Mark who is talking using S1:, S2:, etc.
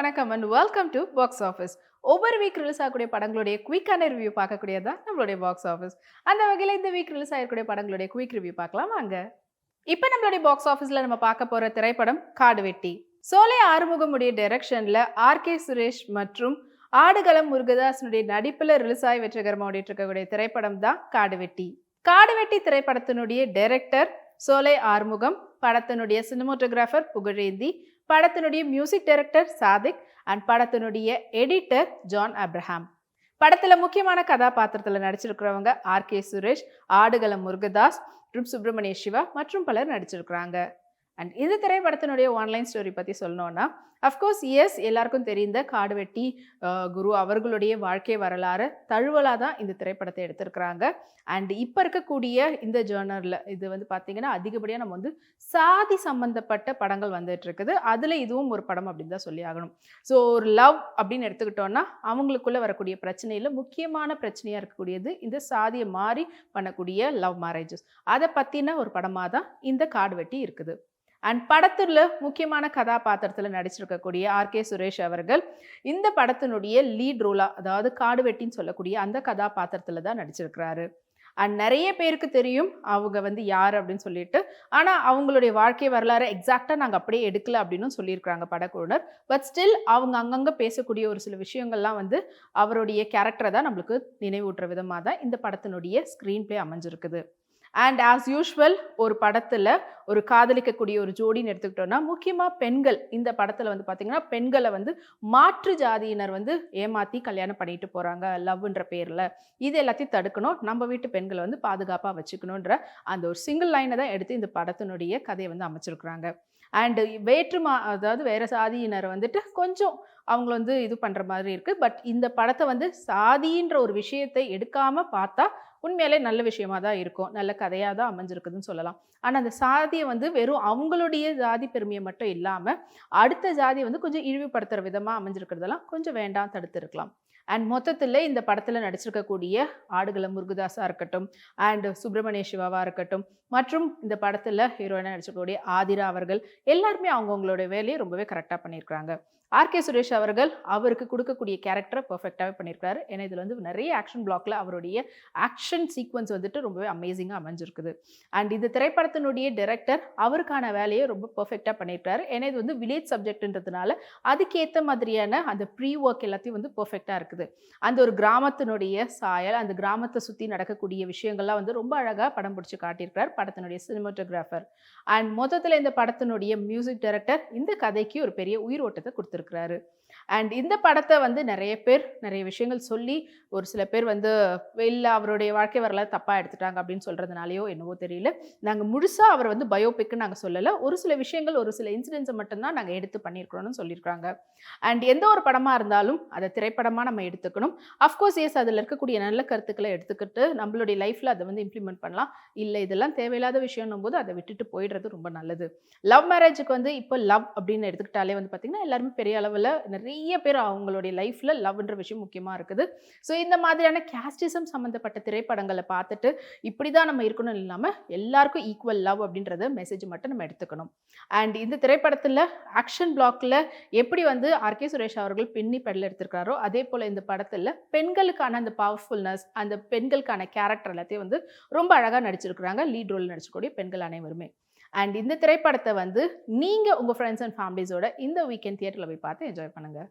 S1: வணக்கம் and welcome to box office. ஒவ்வொரு week release ஆகக்கூடிய படங்களுடைய குயிக்கான ரிவ்யூ பார்க்கக்கூடியது தான் நம்மளுடைய பாக்ஸ் ஆஃபீஸ். அந்த வகையில் இந்த வீக் ரிலீஸ் ஆகக்கூடிய படங்களுடைய குயிக் ரிவ்யூ பார்க்கலாம் வாங்க. இப்போ நம்மளுடைய பாக்ஸ் ஆஃபீஸில் நம்ம பார்க்க போகிற திரைப்படம் காடுவெட்டி. சோலை ஆறுமுகமுடைய டைரக்ஷனில் ஆர்.கே. சுரேஷ் மற்றும் ஆடுகளம் முருகதாசனுடைய நடிப்பில் ரிலீஸ் ஆகி வெற்றிகரமாக ஓடிட்டு இருக்கக்கூடிய திரைப்படம் தான் காடுவெட்டி. காடுவெட்டி திரைப்படத்தினுடைய டைரக்டர் சோலை ஆறுமுகம், படத்தினுடைய சினிமோட்டோகிராஃபர் புகழேந்தி, படத்தினுடைய மியூசிக் டைரக்டர் சாதிக் அண்ட் படத்தினுடைய எடிட்டர் ஜான் அப்ரஹாம். படத்துல முக்கியமான கதாபாத்திரத்தில் நடிச்சிருக்கிறவங்க ஆர்.கே. சுரேஷ், ஆடுகளம் முருகதாஸ், சுப்பிரமணிய சிவா மற்றும் பலர் நடிச்சிருக்கிறாங்க. அண்ட் இந்த திரைப்படத்தினுடைய ஆன்லைன் ஸ்டோரி பற்றி சொல்லணும்னா, அஃப்கோர்ஸ் எஸ் எல்லாருக்கும் தெரிந்த காடுவெட்டி குரு அவர்களுடைய வாழ்க்கை வரலாறு தழுவலாக தான் இந்த திரைப்படத்தை எடுத்திருக்கிறாங்க. அண்ட் இப்போ இருக்கக்கூடிய இந்த ஜேர்னரில் இது வந்து பார்த்திங்கன்னா அதிகப்படியாக நம்ம வந்து சாதி சம்மந்தப்பட்ட படங்கள் வந்துட்டு இருக்குது. அதில் இதுவும் ஒரு படம் அப்படின்னு தான் சொல்லி ஆகணும். ஸோ ஒரு லவ் அப்படின்னு எடுத்துக்கிட்டோன்னா அவங்களுக்குள்ளே வரக்கூடிய பிரச்சனையில் முக்கியமான பிரச்சனையாக இருக்கக்கூடியது இந்த சாதியை மாறி பண்ணக்கூடிய லவ் மேரேஜஸ். அதை பற்றின ஒரு படமாக தான் இந்த காடுவெட்டி இருக்குது. அண்ட் படத்துல முக்கியமான கதாபாத்திரத்தில் நடிச்சிருக்கக்கூடிய ஆர்.கே. சுரேஷ் அவர்கள் இந்த படத்தினுடைய லீட் ரோலா, அதாவது காடுவெட்டின்னு சொல்லக்கூடிய அந்த கதாபாத்திரத்தில் தான் நடிச்சிருக்கிறாரு. அண்ட் நிறைய பேருக்கு தெரியும் அவங்க வந்து யார் அப்படின்னு சொல்லிட்டு. ஆனால் அவங்களுடைய வாழ்க்கை வரலாறு எக்ஸாக்டாக நாங்கள் அப்படியே எடுக்கல அப்படின்னு சொல்லியிருக்கிறாங்க படக்குழுனர். பட் ஸ்டில் அவங்க அங்கங்கே பேசக்கூடிய ஒரு சில விஷயங்கள்லாம் வந்து அவருடைய கேரக்டரை தான் நம்மளுக்கு நினைவூட்டுற விதமாக தான் இந்த படத்தினுடைய ஸ்க்ரீன் பிளே அமைஞ்சிருக்குது. அண்ட் ஆஸ் யூஷுவல் ஒரு படத்தில் ஒரு காதலிக்கக்கூடிய ஒரு ஜோடின்னு எடுத்துக்கிட்டோன்னா முக்கியமாக பெண்கள் இந்த படத்தில் வந்து பார்த்திங்கன்னா பெண்களை வந்து மாற்று ஜாதியினர் வந்து ஏமாற்றி கல்யாணம் பண்ணிட்டு போகிறாங்க லவ்ன்ற பேரில். இது எல்லாத்தையும் தடுக்கணும், நம்ம வீட்டு பெண்களை வந்து பாதுகாப்பாக வச்சுக்கணுன்ற அந்த ஒரு சிங்கிள் லைனை தான் எடுத்து இந்த படத்தினுடைய கதையை வந்து அமைச்சிருக்கிறாங்க. அண்டு அதாவது வேறு சாதியினரை வந்துட்டு கொஞ்சம் அவங்கள வந்து இது பண்ணுற மாதிரி இருக்குது. பட் இந்த படத்தை வந்து சாதின்ற ஒரு விஷயத்தை எடுக்காமல் பார்த்தா உண்மையிலே நல்ல விஷயமா தான் இருக்கும், நல்ல கதையாக தான் அமைஞ்சிருக்குதுன்னு சொல்லலாம். ஆனால் அந்த சாதியை வந்து வெறும் அவங்களுடைய ஜாதி பெருமையை மட்டும் இல்லாமல் அடுத்த ஜாதியை வந்து கொஞ்சம் இழிவுபடுத்துகிற விதமாக அமைஞ்சிருக்கிறதெல்லாம் கொஞ்சம் வேண்டாம், தடுத்துருக்கலாம். அண்ட் மொத்தத்தில் இந்த படத்தில் நடிச்சிருக்கக்கூடிய ஆடுகளம் முருகதாஸாக இருக்கட்டும் அண்ட் சுப்பிரமணிய சிவாவாக இருக்கட்டும் மற்றும் இந்த படத்தில் ஹீரோயினாக நடிச்சிருக்கக்கூடிய ஆதிரா அவர்கள் எல்லாருமே அவங்கவுங்களுடைய வேலையை ரொம்பவே கரெக்டாக பண்ணியிருக்கிறாங்க. ஆர்.கே. சுரேஷ் அவர்கள் அவருக்கு கொடுக்கக்கூடிய கேரக்டரை பர்ஃபெக்டாகவே பண்ணியிருக்காரு. ஏன்னா இதில் வந்து நிறைய ஆக்ஷன் பிளாக்ல அவருடைய ஆக்ஷன் சீக்வன்ஸ் வந்துட்டு ரொம்பவே அமேசிங்காக அமைஞ்சிருக்குது. அண்ட் இந்த திரைப்படத்தினுடைய டைரக்டர் அவருக்கான வேலையை ரொம்ப பர்ஃபெக்டாக பண்ணியிருக்காரு. ஏன்னா இது வந்து வில்லேஜ் சப்ஜெக்ட்ன்றதுனால அதுக்கேற்ற மாதிரியான அந்த ப்ரீ ஒர்க் எல்லாத்தையும் வந்து பர்ஃபெக்டாக இருக்குது. அந்த ஒரு கிராமத்தினுடைய சாயல், அந்த கிராமத்தை சுற்றி நடக்கக்கூடிய விஷயங்கள்லாம் வந்து ரொம்ப அழகாக படம் பிடிச்சி காட்டியிருக்கிறார் படத்தினுடைய சினிமாட்டோகிராஃபர். அண்ட் மொத்தத்தில் இந்த படத்தினுடைய மியூசிக் டைரக்டர் இந்த கதைக்கு ஒரு பெரிய உயிரோட்டத்தை கொடுத்துருக்கிறாரு. அண்ட் இந்த படத்தை வந்து நிறைய பேர் நிறைய விஷயங்கள் சொல்லி ஒரு சில பேர் வந்து இல்லை அவருடைய வாழ்க்கை வரலாறு தப்பாக எடுத்துட்டாங்க அப்படின்னு சொல்கிறதுனாலையோ என்னவோ தெரியல, நாங்கள் முழுசாக அவர் வந்து பயோபிக்னு நாங்கள் சொல்லலை, ஒரு சில விஷயங்கள் ஒரு சில இன்சிடென்ட்ஸை மட்டும்தான் நாங்கள் எடுத்து பண்ணியிருக்கிறோன்னு சொல்லியிருக்காங்க. அண்ட் எந்த ஒரு படமாக இருந்தாலும் அதை திரைப்படமாக நம்ம எடுத்துக்கணும். அஃப்கோர்ஸ் எஸ் அதில் இருக்கக்கூடிய நல்ல கருத்துக்களை எடுத்துக்கிட்டு நம்மளுடைய லைஃப்பில் அதை வந்து இம்ப்ளிமெண்ட் பண்ணலாம். இல்லை இதெல்லாம் தேவையில்லாத விஷயம்னும் போது அதை விட்டுட்டு போயிடுறது ரொம்ப நல்லது. லவ் மேரேஜுக்கு வந்து இப்போ லவ் அப்படின்னு எடுத்துக்கிட்டாலே வந்து பார்த்திங்கன்னா எல்லாருமே பெரிய அளவில் நிறைய பேர் அவங்களுடைய லைஃப்பில் லவ்ன்ற விஷயம் முக்கியமாக இருக்குது. ஸோ இந்த மாதிரியான கேஸ்டிசம் சம்மந்தப்பட்ட திரைப்படங்களை பார்த்துட்டு இப்படி தான் நம்ம இருக்கணும் இல்லாமல் எல்லாருக்கும் ஈக்குவல் லவ் அப்படின்றத மெசேஜ் மட்டும் நம்ம எடுத்துக்கணும். அண்ட் இந்த திரைப்படத்தில் ஆக்ஷன் பிளாக்ல எப்படி வந்து ஆர்.கே. சுரேஷ் அவர்கள் பின்னி பெடல் எடுத்திருக்காரோ அதே போல் இந்த படத்தில் பெண்களுக்கான அந்த பவர்ஃபுல்னஸ், அந்த பெண்களுக்கான கேரக்டர் எல்லாத்தையும் வந்து ரொம்ப அழகாக நடிச்சிருக்கிறாங்க லீட் ரோல் நடிச்சக்கூடிய பெண்கள் அனைவருமே. அண்ட் இந்த திரைப்படத்தை வந்து நீங்கள் உங்கள் ஃப்ரெண்ட்ஸ் அண்ட் ஃபேமிலிஸோட இந்த வீக்கெண்ட் தியேட்டரில் போய் பார்த்து என்ஜாய் பண்ணுங்கள்.